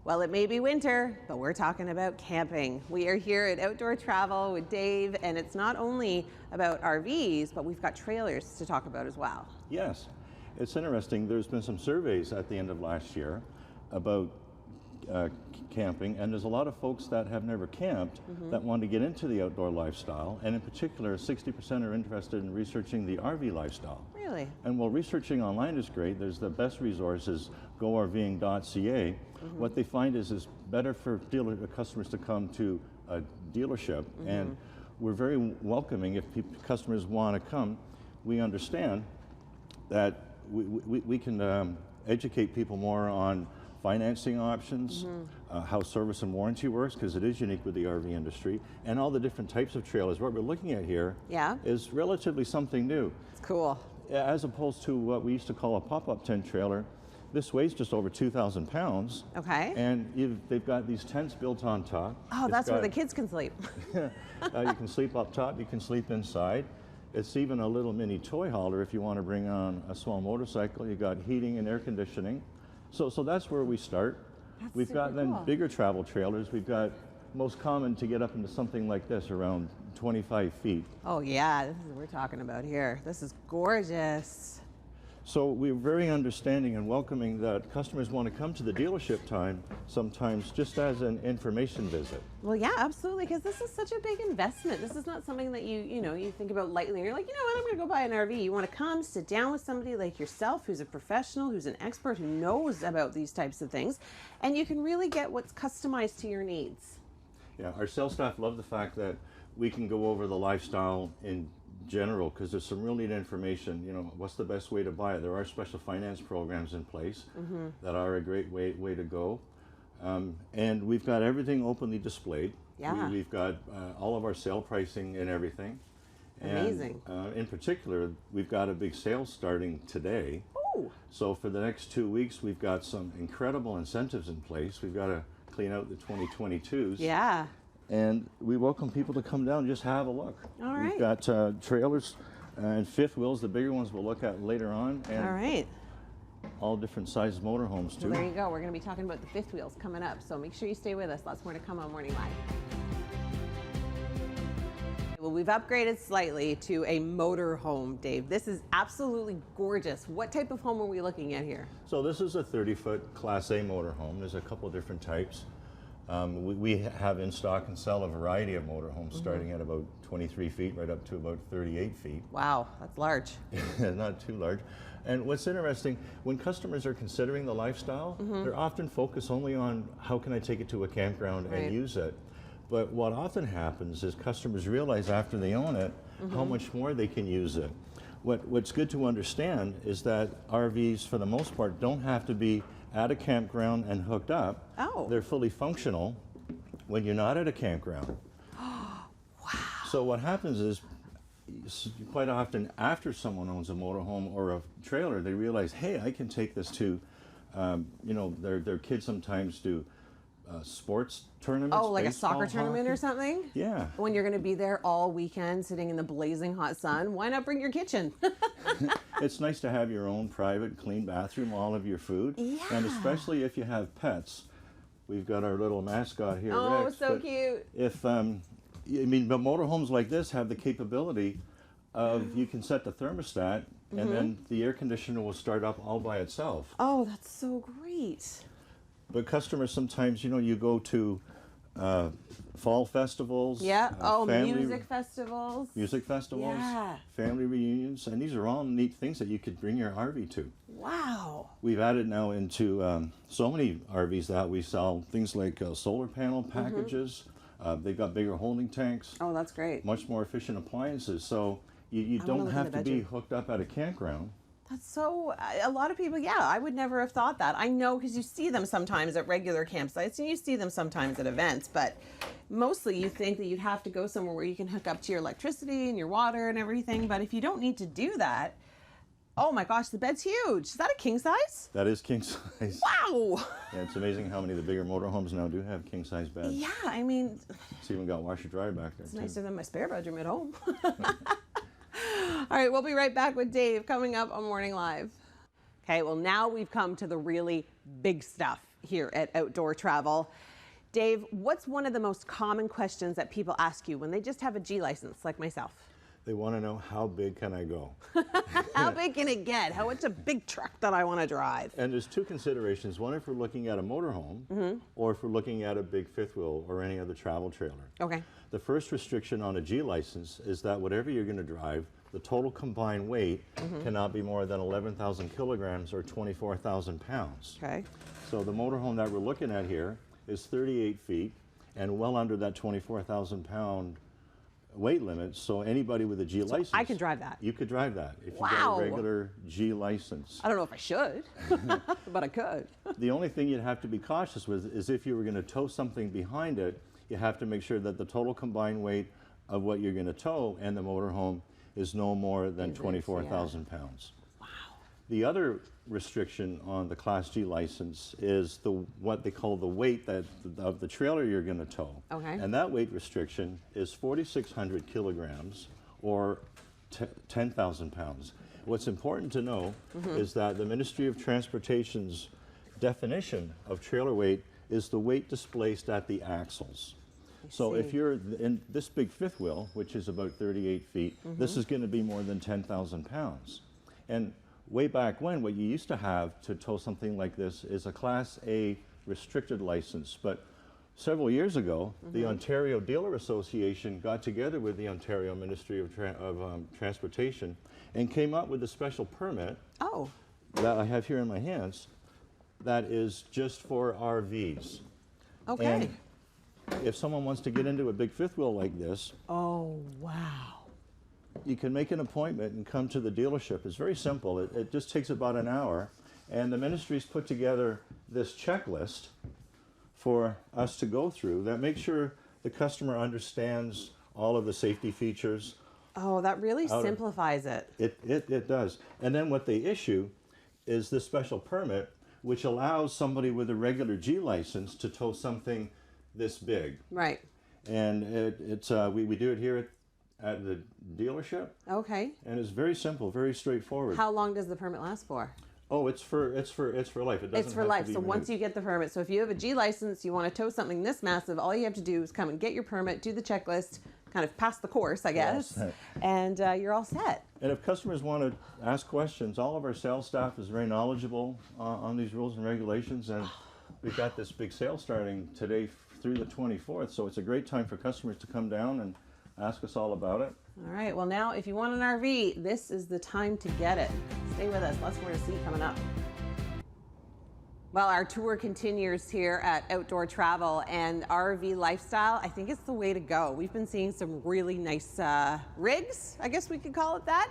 Well, it may be winter, but we're talking about camping. We are here at Outdoor Travel with Dave, and it's not only about RVs, but we've got trailers to talk about as well. Yes, it's interesting. There's been some surveys at the end of last year about camping, and there's a lot of folks that have never camped that want to get into the outdoor lifestyle, and in particular 60% are interested in researching the RV lifestyle. Really? And while researching online is great, there's the best resource is gorving.ca. What they find is it's better for customers to come to a dealership, and we're very welcoming if customers want to come. We understand that we can educate people more on financing options, how service and warranty works, because it is unique with the RV industry, and all the different types of trailers. What we're looking at here is relatively something new. It's cool. As opposed to what we used to call a pop-up tent trailer, this weighs just over 2,000 pounds. Okay. And they've got these tents built on top. Oh, that's where the kids can sleep. You can sleep up top, you can sleep inside. It's even a little mini toy hauler if you want to bring on a small motorcycle. You got heating and air conditioning. So that's where we start. We've got then bigger travel trailers. We've got most common to get up into something like this, around 25 feet. Oh yeah, this is what we're talking about here. This is gorgeous. So we're very understanding and welcoming that customers want to come to the dealership sometimes just as an information visit. Well, yeah, absolutely, because this is such a big investment. This is not something that you think about lightly. And you're like, you know what, I'm going to go buy an RV. You want to come sit down with somebody like yourself who's a professional, who's an expert, who knows about these types of things, and you can really get what's customized to your needs. Yeah, our sales staff love the fact that we can go over the lifestyle in general, because there's some real neat information. You know, what's the best way to buy it? There are special finance programs in place that are a great way to go. And we've got everything openly displayed. Yeah. We've got all of our sale pricing and everything. Amazing. And, in particular, we've got a big sale starting today. Oh. So for the next 2 weeks, we've got some incredible incentives in place. We've got to clean out the 2022s. Yeah. And we welcome people to come down and just have a look. All right. We've got trailers and fifth wheels. The bigger ones we'll look at later on. And all right. all different size motorhomes too. Well, there you go. We're going to be talking about the fifth wheels coming up. So make sure you stay with us. Lots more to come on Morning Live. Well, we've upgraded slightly to a motor home, Dave. This is absolutely gorgeous. What type of home are we looking at here? So this is a 30-foot Class A motorhome. There's a couple of different types. We have in stock and sell a variety of motorhomes starting at about 23 feet right up to about 38 feet. Wow, that's large. Not too large. And what's interesting, when customers are considering the lifestyle, they're often focused only on how can I take it to a campground and use it. But what often happens is customers realize after they own it how much more they can use it. What's good to understand is that RVs, for the most part, don't have to be at a campground and hooked up. Oh. They're fully functional when you're not at a campground. Wow. So what happens is, quite often after someone owns a motorhome or a trailer, they realize, hey, I can take this to, their kids sometimes do sports tournaments. Oh, like a soccer baseball, tournament hockey. or something? Yeah. When you're going to be there all weekend sitting in the blazing hot sun, why not bring your kitchen? It's nice to have your own private, clean bathroom, all of your food. Yeah. And especially if you have pets. We've got our little mascot here, Oh, Rex. so cute. If, but motorhomes like this have the capability of, you can set the thermostat and then the air conditioner will start up all by itself. Oh, that's so great. But customers sometimes, you go to fall festivals. Yeah. Music festivals. Music festivals. Yeah. Family reunions. And these are all neat things that you could bring your RV to. Wow. We've added now into so many RVs that we sell things like solar panel packages. They've got bigger holding tanks. Oh, that's great. Much more efficient appliances. So you don't have to be hooked up at a campground. That's so, a lot of people, yeah, I would never have thought that. I know because you see them sometimes at regular campsites and you see them sometimes at events, but mostly you think that you'd have to go somewhere where you can hook up to your electricity and your water and everything. But if you don't need to do that, oh my gosh, the bed's huge. Is that a king size? That is king size. Wow. Yeah, it's amazing how many of the bigger motorhomes now do have king size beds. Yeah, I mean, It's even got washer dryer back there. it's nicer than my spare bedroom at home. All right, we'll be right back with Dave coming up on Morning Live. Okay, well now we've come to the really big stuff. here at Outdoor Travel. Dave, what's one of the most common questions that people ask you when they just have a G license, like myself? They want to know, how big can I go? How big can it get? What's a big truck that I want to drive? And there's two considerations. One, if we're looking at a motorhome, or if we're looking at a big fifth wheel or any other travel trailer. Okay. The first restriction on a G license is that whatever you're going to drive, the total combined weight cannot be more than 11,000 kilograms or 24,000 pounds. Okay. So the motorhome that we're looking at here is 38 feet and well under that 24,000 pound weight limit. So anybody with a G license, I can drive that. You could drive that if you Wow. got a regular G license. I don't know if I should, but I could. The only thing you'd have to be cautious with is if you were going to tow something behind it, you have to make sure that the total combined weight of what you're going to tow and the motorhome is no more than 24,000 pounds. Wow. The other restriction on the Class G license is what they call the weight of the trailer you're going to tow. Okay. And that weight restriction is 4,600 kilograms or 10,000 pounds. What's important to know is that the Ministry of Transportation's definition of trailer weight is the weight displaced at the axles. So if you're in this big fifth wheel, which is about 38 feet, this is going to be more than 10,000 pounds. And way back when, what you used to have to tow something like this is a Class A restricted license. But several years ago, the Ontario Dealer Association got together with the Ontario Ministry of Transportation and came up with a special permit that I have here in my hands that is just for RVs. Okay. And if someone wants to get into a big fifth wheel like this, oh, wow. you can make an appointment and come to the dealership. It's very simple. It just takes about an hour. And the ministry's put together this checklist for us to go through that makes sure the customer understands all of the safety features. Oh, that really simplifies it. It does. And then what they issue is this special permit, which allows somebody with a regular G license to tow something this big. Right. And we do it here at the dealership. Okay. And it's very simple, very straightforward. How long does the permit last for? Oh, it's for life. It doesn't It's for have life. to be So once renewed. you get the permit, so if you have a G license, you want to tow something this massive, all you have to do is come and get your permit, do the checklist, kind of pass the course, I guess, and you're all set. And if customers want to ask questions, all of our sales staff is very knowledgeable on these rules and regulations, and we've got this big sale starting today through the 24th, so it's a great time for customers to come down and ask us all about it. All right, well now, if you want an RV, this is the time to get it. Stay with us, lots more to see coming up. Well, our tour continues here at Outdoor Travel, and RV lifestyle, I think it's the way to go. We've been seeing some really nice rigs, I guess we could call it that.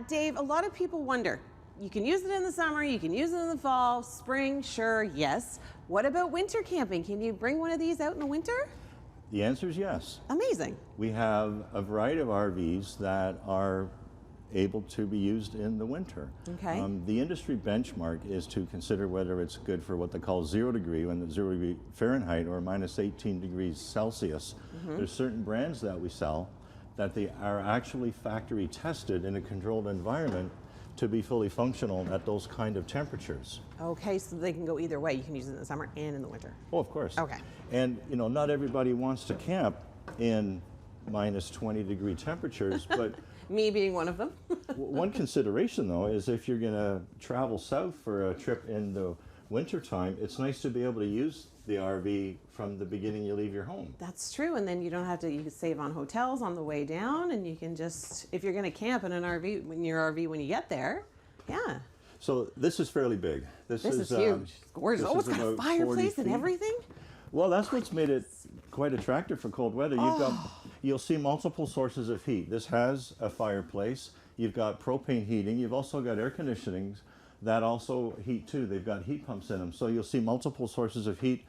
Dave, a lot of people wonder, you can use it in the summer, you can use it in the fall, spring, sure, yes. What about winter camping? Can you bring one of these out in the winter? The answer is yes. Amazing. We have a variety of RVs that are able to be used in the winter. Okay. The industry benchmark is to consider whether it's good for what they call 0 degree, when the 0 degree Fahrenheit or minus 18 degrees Celsius. There's certain brands that we sell that they are actually factory tested in a controlled environment to be fully functional at those kind of temperatures. Okay, so they can go either way. You can use it in the summer and in the winter. Oh, of course. Okay. And you know, not everybody wants to camp in minus 20 degree temperatures, but Me being one of them. one consideration though is if you're going to travel south for a trip in the wintertime, it's nice to be able to use the RV from the beginning you leave your home. That's true, and then you don't have to, you can save on hotels on the way down, and you can just, if you're gonna camp in an RV, in your RV when you get there, yeah. So this is fairly big. This is huge. It's gorgeous. this Oh, it's is got a about 40 fireplace and feet. everything? Well, that's what's made it quite attractive for cold weather. You'll see multiple sources of heat. This has a fireplace. You've got propane heating. You've also got air conditioning that also heat too. They've got heat pumps in them. So you'll see multiple sources of heat.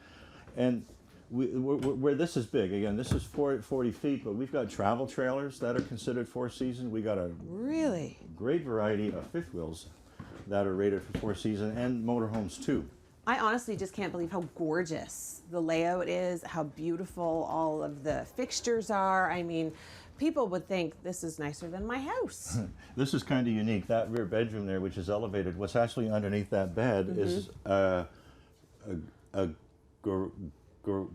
And where this is big, again, this is 40 feet, but we've got travel trailers that are considered four season. We got a Really? great variety of fifth wheels that are rated for four season, and motorhomes too. I honestly just can't believe how gorgeous the layout is, how beautiful all of the fixtures are. I mean, people would think this is nicer than my house. This is kind of unique. That rear bedroom there, which is elevated, what's actually underneath that bed is a a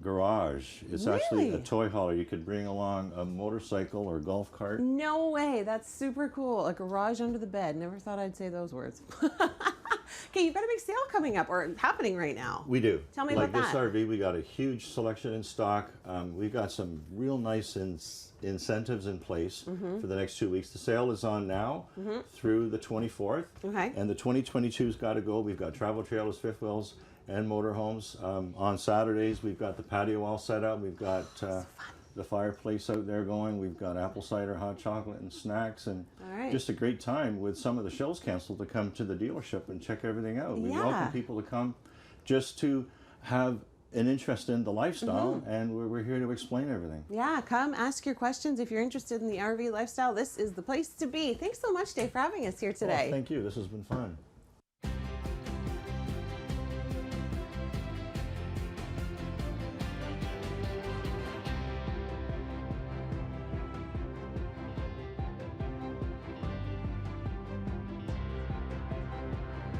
garage. It's actually a Really? toy hauler. You could bring along a motorcycle or golf cart. No way. That's super cool. A garage under the bed. Never thought I'd say those words. Okay, you've got a big sale coming up or happening right now. We do. Tell me like about this that. RV, we got a huge selection in stock. We've got some real nice incentives in place for the next 2 weeks. The sale is on now through the 24th. Okay. And the 2022's got to go. We've got travel trailers, fifth wheels, and motorhomes. On Saturdays, we've got the patio all set up. We've got the fireplace out there going. We've got apple cider, hot chocolate, and snacks, and All right. just a great time with some of the shows canceled to come to the dealership and check everything out. We Yeah. welcome people to come just to have an interest in the lifestyle, and we're here to explain everything. Yeah, come ask your questions. If you're interested in the RV lifestyle, this is the place to be. Thanks so much, Dave, for having us here Well, today. thank you. This has been fun.